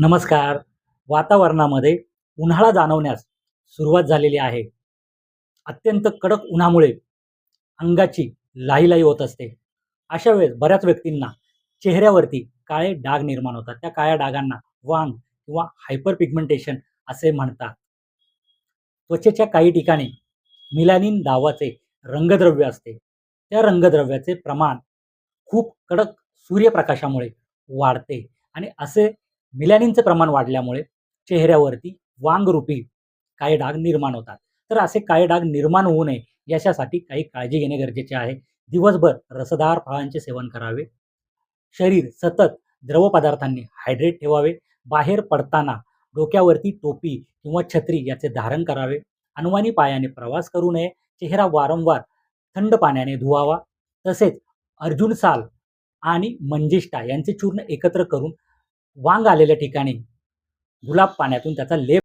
नमस्कार. वातावरणामध्ये उन्हाळा जाणवण्यास सुरुवात झालेली आहे. अत्यंत कडक उन्हामुळे अंगाची लाहीलाही होत असते. अशा वेळेस बऱ्याच व्यक्तींना चेहऱ्यावरती काळे डाग निर्माण होतात. त्या काळ्या डागांना वांग किंवा हायपर पिगमेंटेशन असे म्हणतात. त्वचेच्या काही ठिकाणी मेलानिन नावाचे रंगद्रव्य असते. त्या रंगद्रव्याचे प्रमाण खूप कडक सूर्यप्रकाशामुळे वाढते आणि असे मेलॅनिनचे प्रमाण वाढल्यामुळे चेहऱ्यावरती वांगरूपी काळे डाग निर्माण होतात. तर असे काळे डाग निर्माण होऊ नये याच्यासाठी काही काळजी घेणे गरजेचे आहे. दिवसभर रसदार फळांचे सेवन करावे. शरीर सतत द्रव पदार्थांनी हायड्रेट ठेवावे. बाहेर पडताना डोक्यावरती टोपी किंवा छत्री याचे धारण करावे. अनवाणी पायाने प्रवास करू नये. चेहरा वारंवार थंड पाण्याने धुवावा. तसेच अर्जुन साल आणि मंजिष्ठा यांचे चूर्ण एकत्र करून वांग आलेल्या ठिकाणी गुलाब पाण्यातून त्याचा लेप